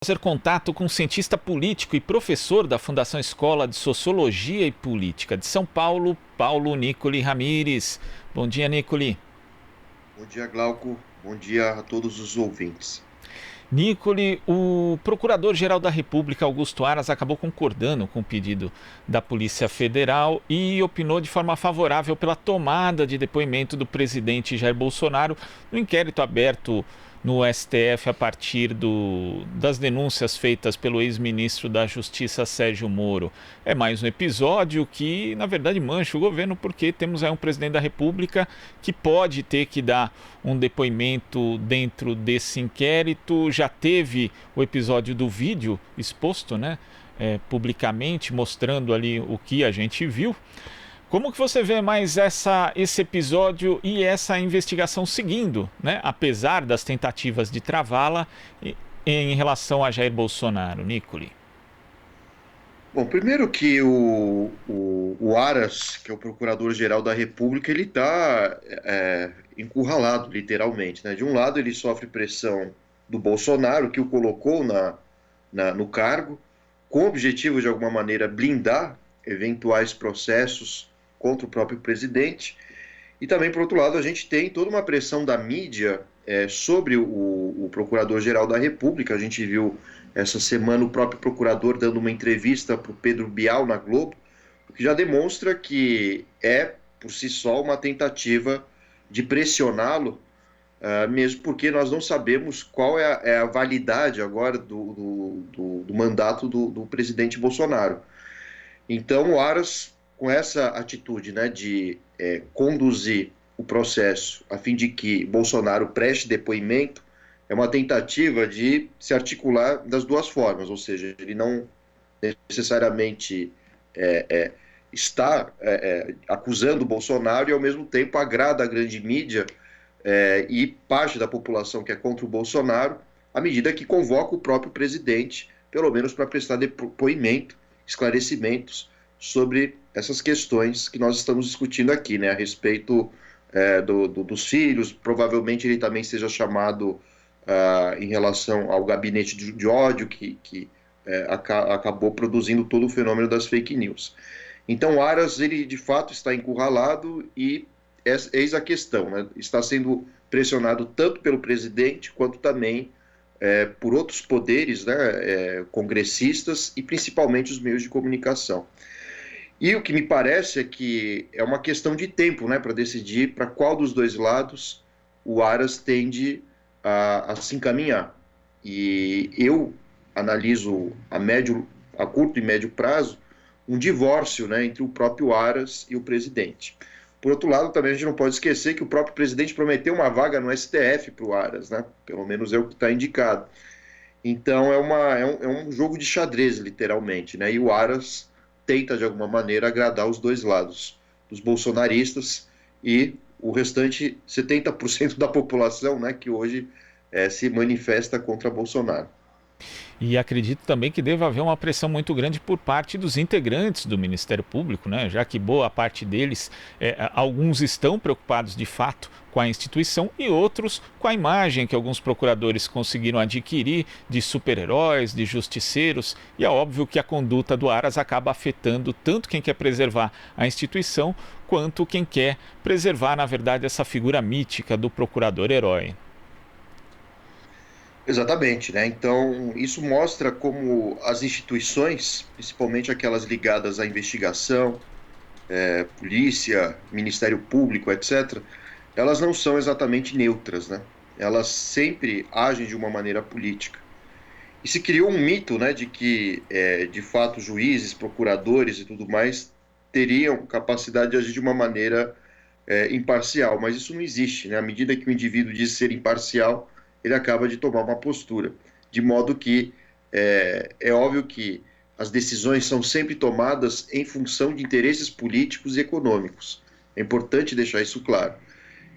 fazer contato com um cientista político e professor da Fundação Escola de Sociologia e Política de São Paulo, Paulo Nicoli Ramires. Bom dia, Nicoli. Bom dia, Glauco. Bom dia a todos os ouvintes. Nicoli, o Procurador-Geral da República, Augusto Aras, acabou concordando com o pedido da Polícia Federal e opinou de forma favorável pela tomada de depoimento do presidente Jair Bolsonaro no inquérito aberto no STF a partir das denúncias feitas pelo ex-ministro da Justiça Sérgio Moro. É mais um episódio que, na verdade, mancha o governo, porque temos aí um presidente da República que pode ter que dar um depoimento dentro desse inquérito. Já teve o episódio do vídeo exposto, né, publicamente, mostrando ali o que a gente viu. Como que você vê mais esse episódio e essa investigação seguindo, né? Apesar das tentativas de travá-la em relação a Jair Bolsonaro, Nicoli? Bom, primeiro que o Aras, que é o Procurador-Geral da República, ele está encurralado, literalmente, né? De um lado, ele sofre pressão do Bolsonaro, que o colocou no cargo, com o objetivo, de alguma maneira, blindar eventuais processos contra o próprio presidente. E também, por outro lado, a gente tem toda uma pressão da mídia sobre o Procurador-Geral da República. A gente viu essa semana o próprio procurador dando uma entrevista para o Pedro Bial na Globo, o que já demonstra que é, por si só, uma tentativa de pressioná-lo, mesmo porque nós não sabemos qual é a validade agora do mandato do presidente Bolsonaro. Então, o Aras, com essa atitude, né, de conduzir o processo a fim de que Bolsonaro preste depoimento, é uma tentativa de se articular das duas formas, ou seja, ele não necessariamente está acusando Bolsonaro e, ao mesmo tempo, agrada a grande mídia e parte da população que é contra o Bolsonaro, à medida que convoca o próprio presidente, pelo menos para prestar depoimento, esclarecimentos sobre essas questões que nós estamos discutindo aqui, né, a respeito dos filhos. Provavelmente ele também seja chamado em relação ao gabinete de ódio que acabou produzindo todo o fenômeno das fake news. Então, o Aras, ele de fato está encurralado e eis a questão, né, está sendo pressionado tanto pelo presidente quanto também por outros poderes, né, congressistas e principalmente os meios de comunicação. E o que me parece é que é uma questão de tempo, né, para decidir para qual dos dois lados o Aras tende a se encaminhar. E eu analiso a curto e médio prazo um divórcio, né, entre o próprio Aras e o presidente. Por outro lado, também a gente não pode esquecer que o próprio presidente prometeu uma vaga no STF para o Aras, né? Pelo menos é o que está indicado. Então é um jogo de xadrez, literalmente, né? E o Aras tenta, de alguma maneira, agradar os dois lados, dos bolsonaristas e o restante 70% da população, né, que hoje se manifesta contra Bolsonaro. E acredito também que deva haver uma pressão muito grande por parte dos integrantes do Ministério Público, né? Já que boa parte deles, alguns estão preocupados de fato com a instituição e outros com a imagem que alguns procuradores conseguiram adquirir de super-heróis, de justiceiros. E é óbvio que a conduta do Aras acaba afetando tanto quem quer preservar a instituição quanto quem quer preservar, na verdade, essa figura mítica do procurador-herói. Exatamente, né? Então, isso mostra como as instituições, principalmente aquelas ligadas à investigação, polícia, Ministério Público, etc., elas não são exatamente neutras, né? Elas sempre agem de uma maneira política. E se criou um mito, né, de que, de fato, juízes, procuradores e tudo mais teriam capacidade de agir de uma maneira imparcial, mas isso não existe, né? À medida que o indivíduo diz ser imparcial, ele acaba de tomar uma postura, de modo que é óbvio que as decisões são sempre tomadas em função de interesses políticos e econômicos. É importante deixar isso claro.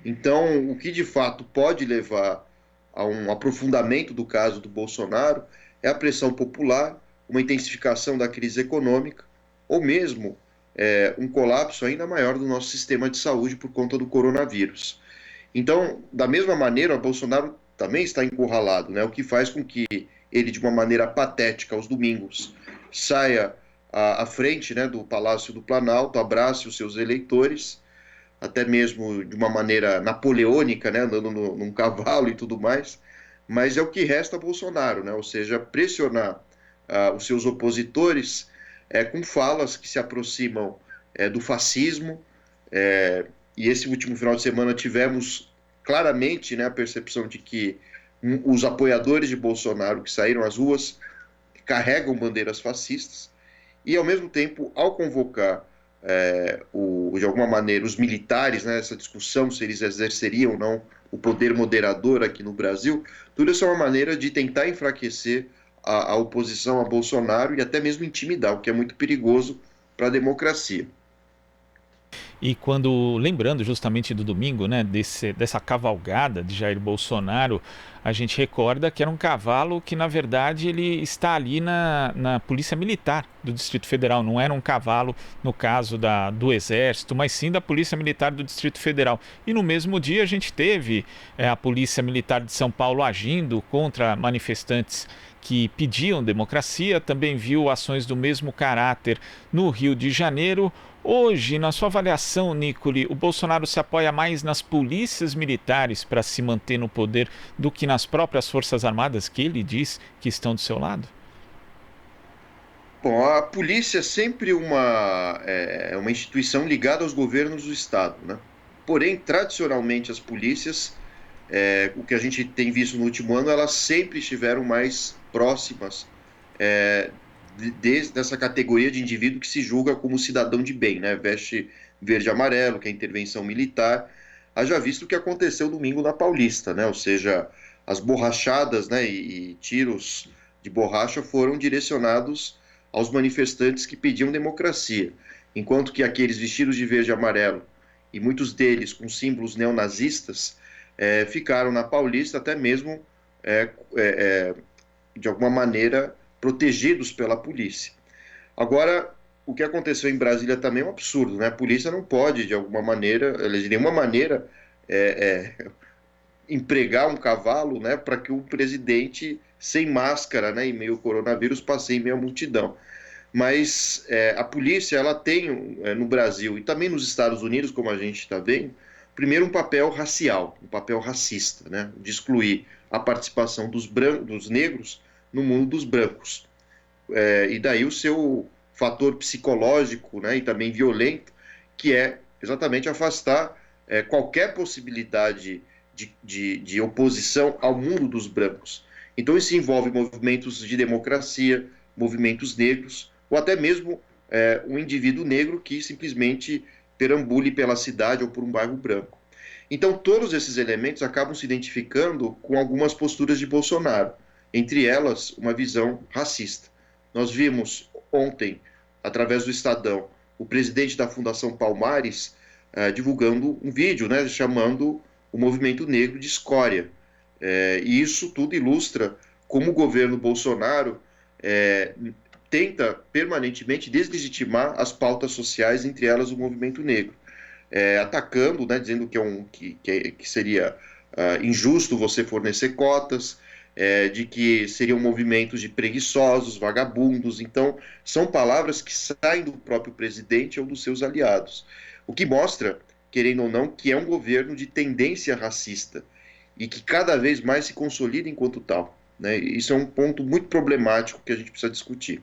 Então, o que de fato pode levar a um aprofundamento do caso do Bolsonaro é a pressão popular, uma intensificação da crise econômica, ou mesmo um colapso ainda maior do nosso sistema de saúde por conta do coronavírus. Então, da mesma maneira, o Bolsonaro também está encurralado, né? O que faz com que ele de uma maneira patética aos domingos saia à frente, né, do Palácio do Planalto, abrace os seus eleitores, até mesmo de uma maneira napoleônica, né, andando num cavalo e tudo mais, mas é o que resta a Bolsonaro, né, ou seja, pressionar os seus opositores com falas que se aproximam do fascismo, e esse último final de semana tivemos claramente, né, a percepção de que os apoiadores de Bolsonaro que saíram às ruas carregam bandeiras fascistas, e ao mesmo tempo, ao convocar de alguma maneira os militares, né, essa discussão se eles exerceriam ou não o poder moderador aqui no Brasil, tudo isso é uma maneira de tentar enfraquecer a oposição a Bolsonaro e até mesmo intimidar, o que é muito perigoso para a democracia. E quando, lembrando justamente do domingo, né, dessa cavalgada de Jair Bolsonaro, a gente recorda que era um cavalo que, na verdade, ele está ali na Polícia Militar do Distrito Federal. Não era um cavalo, no caso do Exército, mas sim da Polícia Militar do Distrito Federal. E no mesmo dia a gente teve a Polícia Militar de São Paulo agindo contra manifestantes que pediam democracia, também viu ações do mesmo caráter no Rio de Janeiro. Hoje, na sua avaliação, Nicoli, o Bolsonaro se apoia mais nas polícias militares para se manter no poder do que nas próprias Forças Armadas, que ele diz que estão do seu lado? Bom, a polícia é sempre uma instituição ligada aos governos do Estado, né? Porém, tradicionalmente, as polícias, o que a gente tem visto no último ano, elas sempre estiveram mais próximas dessa categoria de indivíduo que se julga como cidadão de bem, né? Veste verde e amarelo, que é intervenção militar. Haja visto o que aconteceu domingo na Paulista, né? Ou seja, as borrachadas, né, e tiros de borracha foram direcionados aos manifestantes que pediam democracia, enquanto que aqueles vestidos de verde e amarelo, e muitos deles com símbolos neonazistas, ficaram na Paulista até mesmo, de alguma maneira, protegidos pela polícia. Agora, o que aconteceu em Brasília também é um absurdo, né? A polícia não pode, de alguma maneira, de nenhuma maneira, empregar um cavalo, né, para que o presidente, sem máscara, né, em meio ao coronavírus, passeie em meio à multidão. Mas a polícia, ela tem no Brasil e também nos Estados Unidos, como a gente está vendo, primeiro um papel racial, um papel racista, né, de excluir a participação dos negros no mundo dos brancos. E daí o seu fator psicológico, né, e também violento, que é exatamente afastar qualquer possibilidade de oposição ao mundo dos brancos. Então isso envolve movimentos de democracia, movimentos negros, ou até mesmo um indivíduo negro que simplesmente perambule pela cidade ou por um bairro branco. Então todos esses elementos acabam se identificando com algumas posturas de Bolsonaro, entre elas uma visão racista. Nós vimos ontem, através do Estadão, o presidente da Fundação Palmares divulgando um vídeo, né, chamando o movimento negro de escória. E isso tudo ilustra como o governo Bolsonaro tenta permanentemente deslegitimar as pautas sociais, entre elas o movimento negro, atacando, né, dizendo que seria injusto você fornecer cotas, de que seriam movimentos de preguiçosos, vagabundos. Então, são palavras que saem do próprio presidente ou dos seus aliados. O que mostra, querendo ou não, que é um governo de tendência racista e que cada vez mais se consolida enquanto tal, né? Isso é um ponto muito problemático que a gente precisa discutir.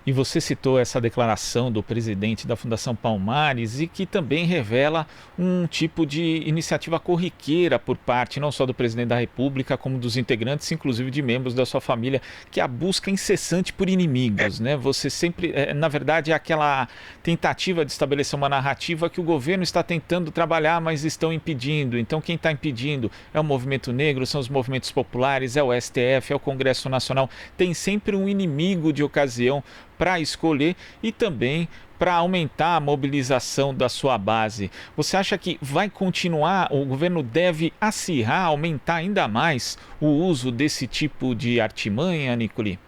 E você citou essa declaração do presidente da Fundação Palmares e que também revela um tipo de iniciativa corriqueira por parte não só do presidente da República, como dos integrantes, inclusive de membros da sua família, que é a busca incessante por inimigos, né? Você sempre, na verdade, é aquela tentativa de estabelecer uma narrativa que o governo está tentando trabalhar, mas estão impedindo. Então, quem está impedindo é o movimento negro, são os movimentos populares, é o STF, é o Congresso Nacional. Tem sempre um inimigo de ocasião para escolher e também para aumentar a mobilização da sua base. Você acha que vai continuar, o governo deve acirrar, aumentar ainda mais o uso desse tipo de artimanha, Nicoli?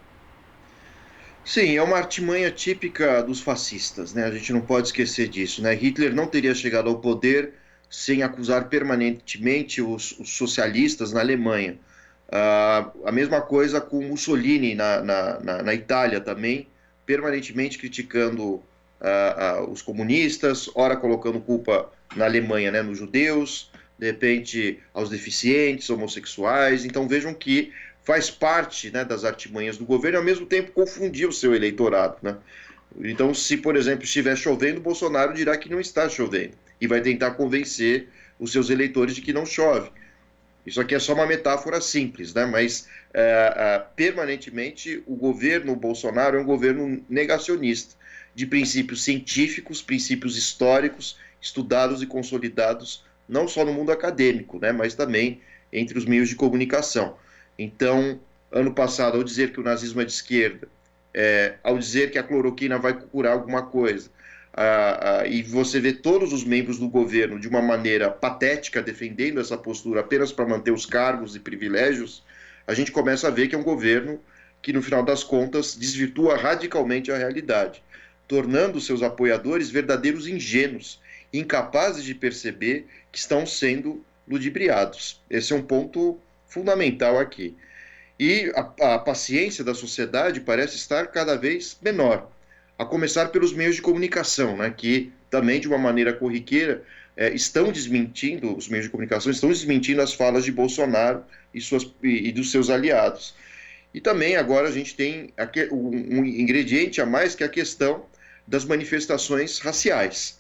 Sim, é uma artimanha típica dos fascistas, né? A gente não pode esquecer disso, né? Hitler não teria chegado ao poder sem acusar permanentemente os socialistas na Alemanha A mesma coisa com Mussolini na Itália também, permanentemente criticando os comunistas, ora colocando culpa na Alemanha, né, nos judeus, de repente aos deficientes, homossexuais. Então vejam que faz parte, né, das artimanhas do governo e ao mesmo tempo confundir o seu eleitorado, né? Então, se, por exemplo, estiver chovendo, Bolsonaro dirá que não está chovendo e vai tentar convencer os seus eleitores de que não chove. Isso aqui é só uma metáfora simples, né? Mas permanentemente o governo Bolsonaro é um governo negacionista de princípios científicos, princípios históricos, estudados e consolidados não só no mundo acadêmico, né? Mas também entre os meios de comunicação. Então, ano passado, ao dizer que o nazismo é de esquerda, ao dizer que a cloroquina vai curar alguma coisa, e você vê todos os membros do governo de uma maneira patética defendendo essa postura apenas para manter os cargos e privilégios, a gente começa a ver que é um governo que, no final das contas, desvirtua radicalmente a realidade, tornando seus apoiadores verdadeiros ingênuos, incapazes de perceber que estão sendo ludibriados. Esse é um ponto fundamental aqui. E a paciência da sociedade parece estar cada vez menor, a começar pelos meios de comunicação, né, que também, de uma maneira corriqueira, estão desmentindo, os meios de comunicação estão desmentindo as falas de Bolsonaro e dos seus aliados. E também agora a gente tem um ingrediente a mais, que é a questão das manifestações raciais.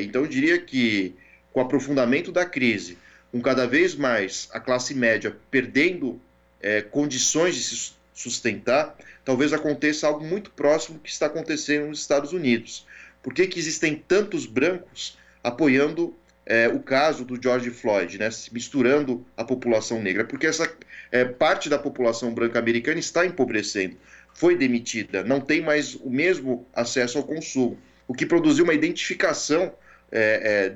Então eu diria que, com o aprofundamento da crise, com cada vez mais a classe média perdendo condições de se sustentar, talvez aconteça algo muito próximo do que está acontecendo nos Estados Unidos. Por que existem tantos brancos apoiando o caso do George Floyd, né, misturando a população negra? Porque essa parte da população branca americana está empobrecendo, foi demitida, não tem mais o mesmo acesso ao consumo, o que produziu uma identificação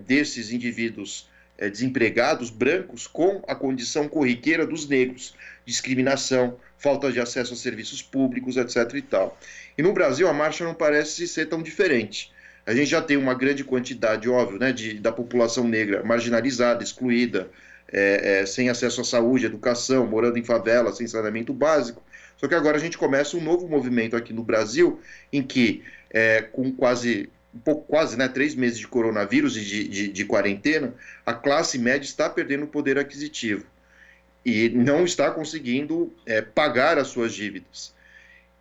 desses indivíduos desempregados brancos com a condição corriqueira dos negros, discriminação, falta de acesso a serviços públicos, etc. e tal. E no Brasil a marcha não parece ser tão diferente. A gente já tem uma grande quantidade, óbvio, né, da população negra marginalizada, excluída, sem acesso à saúde, educação, morando em favela, sem saneamento básico. Só que agora a gente começa um novo movimento aqui no Brasil, em que, com quase 3 meses de coronavírus e de quarentena, a classe média está perdendo o poder aquisitivo e não está conseguindo pagar as suas dívidas.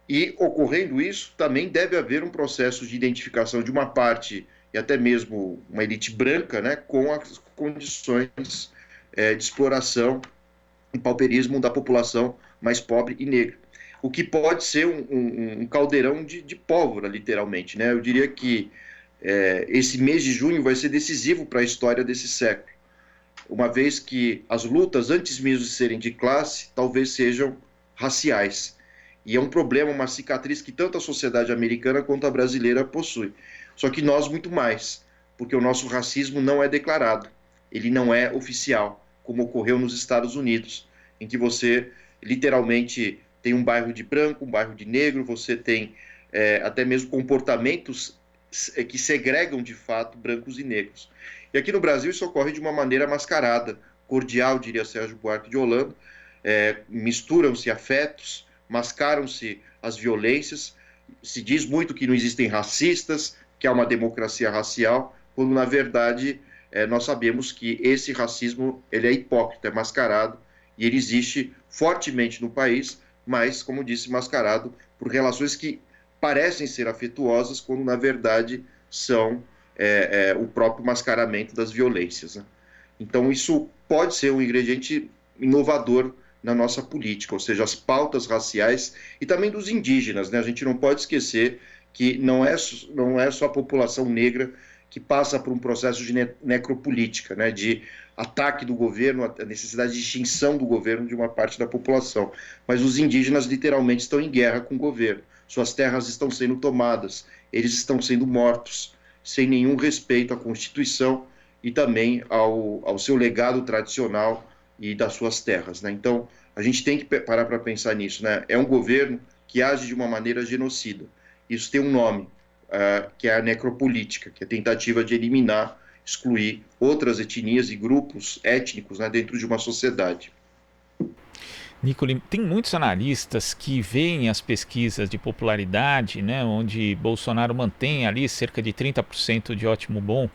E, ocorrendo isso, também deve haver um processo de identificação de uma parte, e até mesmo uma elite branca, né, com as condições de exploração e pauperismo da população mais pobre e negra. O que pode ser um caldeirão de pólvora, literalmente, né? Eu diria que esse mês de junho vai ser decisivo para a história desse século, uma vez que as lutas, antes mesmo de serem de classe, talvez sejam raciais. E é um problema, uma cicatriz que tanto a sociedade americana quanto a brasileira possui. Só que nós muito mais, porque o nosso racismo não é declarado, ele não é oficial, como ocorreu nos Estados Unidos, em que você literalmente tem um bairro de branco, um bairro de negro, você tem até mesmo comportamentos que segregam de fato brancos e negros. E aqui no Brasil isso ocorre de uma maneira mascarada, cordial, diria Sérgio Buarque de Holanda. Misturam-se afetos, mascaram-se as violências, se diz muito que não existem racistas, que há uma democracia racial, quando na verdade nós sabemos que esse racismo ele é hipócrita, é mascarado, e ele existe fortemente no país, mas, como disse, mascarado por relações que parecem ser afetuosas, quando na verdade são o próprio mascaramento das violências, né? Então isso pode ser um ingrediente inovador na nossa política, ou seja, as pautas raciais e também dos indígenas, né? A gente não pode esquecer que não é só a população negra que passa por um processo de necropolítica, né? De ataque do governo, a necessidade de extinção do governo de uma parte da população, mas os indígenas literalmente estão em guerra com o governo, suas terras estão sendo tomadas, eles estão sendo mortos, sem nenhum respeito à Constituição e também ao seu legado tradicional e das suas terras, né? Então, a gente tem que parar para pensar nisso, né? É um governo que age de uma maneira genocida. Isso tem um nome, que é a necropolítica, que é a tentativa de eliminar, excluir outras etnias e grupos étnicos, né, dentro de uma sociedade. Nicole, tem muitos analistas que veem as pesquisas de popularidade, né, onde Bolsonaro mantém ali cerca de 30% de ótimo bom,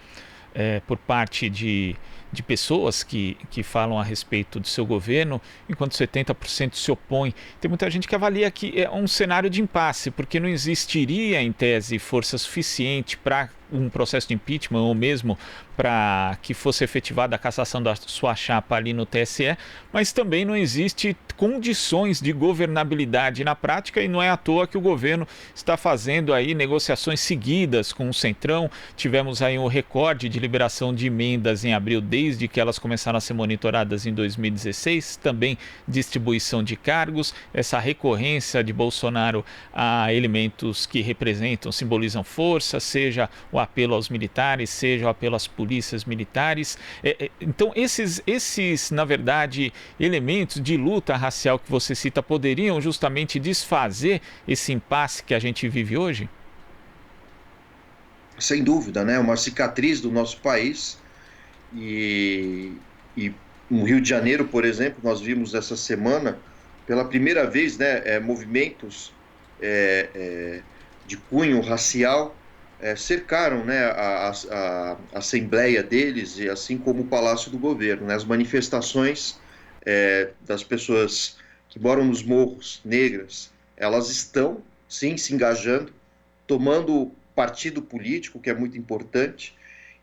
por parte de pessoas que falam a respeito do seu governo, enquanto 70% se opõe. Tem muita gente que avalia que é um cenário de impasse, porque não existiria, em tese, força suficiente para um processo de impeachment ou mesmo para que fosse efetivada a cassação da sua chapa ali no TSE, mas também não existe condições de governabilidade na prática e não é à toa que o governo está fazendo aí negociações seguidas com o Centrão. Tivemos aí um recorde de liberação de emendas em abril, desde que elas começaram a ser monitoradas em 2016, também distribuição de cargos, essa recorrência de Bolsonaro a elementos que representam, simbolizam força, seja o apelo aos militares, seja o apelo às polícias militares. Então, esses, na verdade, elementos de luta racial que você cita poderiam justamente desfazer esse impasse que a gente vive hoje? Sem dúvida, né? Uma cicatriz do nosso país e no Rio de Janeiro, por exemplo, nós vimos essa semana, pela primeira vez, né, movimentos é, é, de cunho racial cercaram, né, a assembleia deles, e assim como o Palácio do Governo, né, as manifestações das pessoas que moram nos morros negras, elas estão, sim, se engajando, tomando partido político, que é muito importante,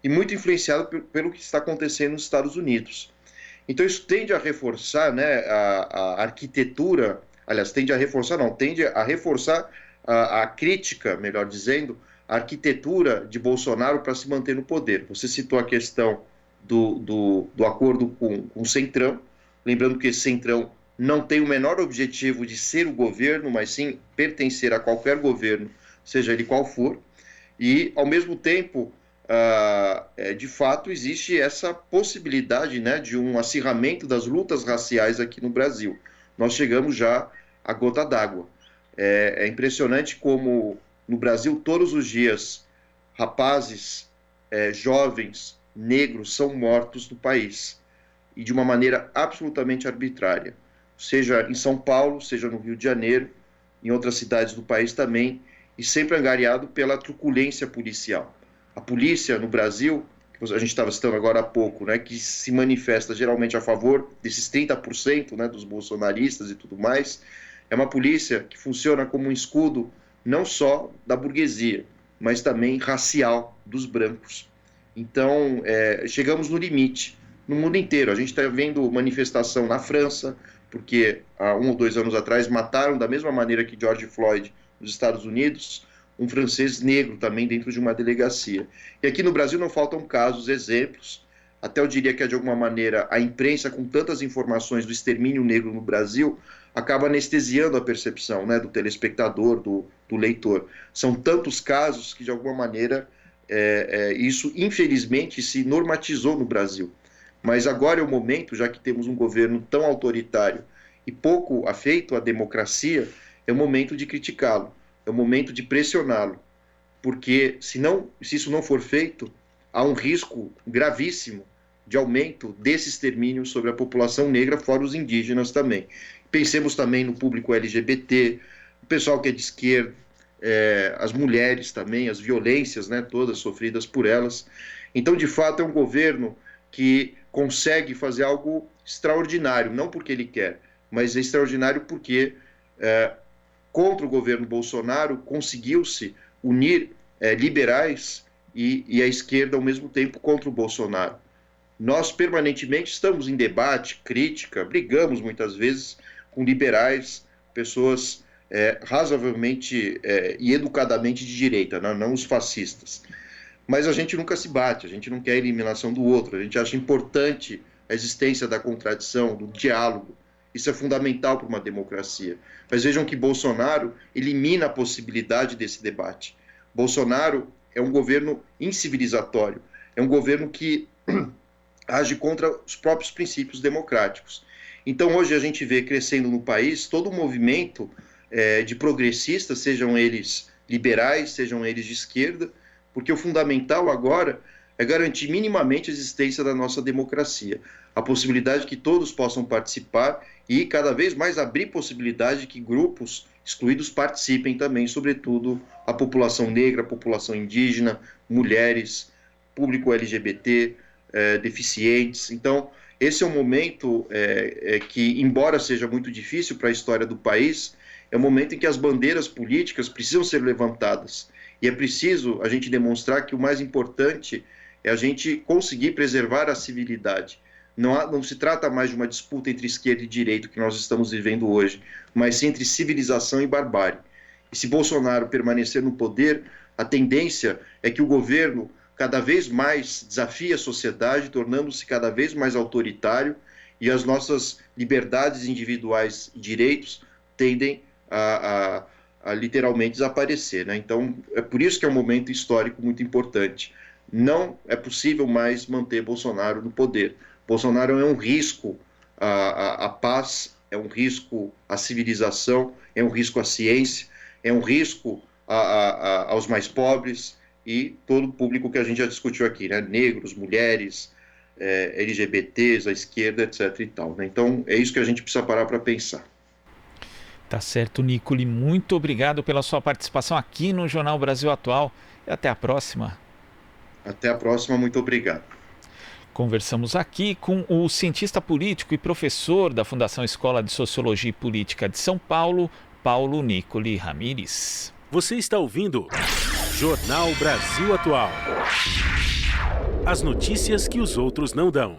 e muito influenciado pelo que está acontecendo nos Estados Unidos. Então isso tende a reforçar, né, a arquitetura, aliás, tende a reforçar, não, tende a reforçar a crítica, melhor dizendo, a arquitetura de Bolsonaro para se manter no poder. Você citou a questão do acordo com o Centrão, lembrando que esse Centrão não tem o menor objetivo de ser o governo, mas sim pertencer a qualquer governo, seja ele qual for, e, ao mesmo tempo, de fato, existe essa possibilidade, né, de um acirramento das lutas raciais aqui no Brasil. Nós chegamos já à gota d'água. É impressionante como, no Brasil, todos os dias, rapazes, jovens, negros, são mortos no país, e de uma maneira absolutamente arbitrária. Seja em São Paulo, seja no Rio de Janeiro, em outras cidades do país também, e sempre angariado pela truculência policial. A polícia no Brasil, que a gente estava citando agora há pouco, né, que se manifesta geralmente a favor desses 30%, né, dos bolsonaristas e tudo mais, é uma polícia que funciona como um escudo não só da burguesia, mas também racial dos brancos. Então, chegamos no limite no mundo inteiro. A gente está vendo manifestação na França, porque há 1 ou 2 anos atrás mataram da mesma maneira que George Floyd nos Estados Unidos, um francês negro também dentro de uma delegacia. E aqui no Brasil não faltam casos, exemplos. Até eu diria que, de alguma maneira, a imprensa, com tantas informações do extermínio negro no Brasil, acaba anestesiando a percepção, né, do telespectador, do leitor. São tantos casos que, de alguma maneira, isso, infelizmente, se normatizou no Brasil. Mas agora é o momento, já que temos um governo tão autoritário e pouco afeito à democracia, é o momento de criticá-lo, é o momento de pressioná-lo, porque se isso não for feito, há um risco gravíssimo de aumento desse extermínio sobre a população negra, fora os indígenas também. Pensemos também no público LGBT, o pessoal que é de esquerda, as mulheres também, as violências, né, todas sofridas por elas. Então, de fato, é um governo que consegue fazer algo extraordinário, não porque ele quer, mas é extraordinário porque contra o governo Bolsonaro conseguiu-se unir liberais e a esquerda ao mesmo tempo contra o Bolsonaro. Nós permanentemente estamos em debate, crítica, brigamos muitas vezes com liberais, pessoas razoavelmente e educadamente de direita, não os fascistas. Mas a gente nunca se bate, a gente não quer a eliminação do outro, a gente acha importante a existência da contradição, do diálogo. Isso é fundamental para uma democracia. Mas vejam que Bolsonaro elimina a possibilidade desse debate. Bolsonaro é um governo incivilizatório, é um governo que age contra os próprios princípios democráticos. Então, hoje a gente vê crescendo no país todo um movimento de progressistas, sejam eles liberais, sejam eles de esquerda, porque o fundamental agora é garantir minimamente a existência da nossa democracia, a possibilidade de que todos possam participar e cada vez mais abrir possibilidade de que grupos excluídos participem também, sobretudo a população negra, a população indígena, mulheres, público LGBT, deficientes. Então, esse é um momento que, embora seja muito difícil para a história do país, é um momento em que as bandeiras políticas precisam ser levantadas. E é preciso a gente demonstrar que o mais importante é a gente conseguir preservar a civilidade. Não se trata mais de uma disputa entre esquerda e direita que nós estamos vivendo hoje, mas sim entre civilização e barbárie. E se Bolsonaro permanecer no poder, a tendência é que o governo cada vez mais desafie a sociedade, tornando-se cada vez mais autoritário, e as nossas liberdades individuais e direitos tendem a literalmente desaparecer, né? Então, é por isso que é um momento histórico muito importante. Não é possível mais manter Bolsonaro no poder. Bolsonaro é um risco à paz, é um risco à civilização, é um risco à ciência, é um risco aos mais pobres e todo o público que a gente já discutiu aqui, né? Negros, mulheres, LGBTs, a esquerda, etc. e tal, né? Então, é isso que a gente precisa parar para pensar. Tá certo, Nicoli. Muito obrigado pela sua participação aqui no Jornal Brasil Atual e até a próxima. Até a próxima, muito obrigado. Conversamos aqui com o cientista político e professor da Fundação Escola de Sociologia e Política de São Paulo, Paulo Nicoli Ramires. Você está ouvindo Jornal Brasil Atual. As notícias que os outros não dão.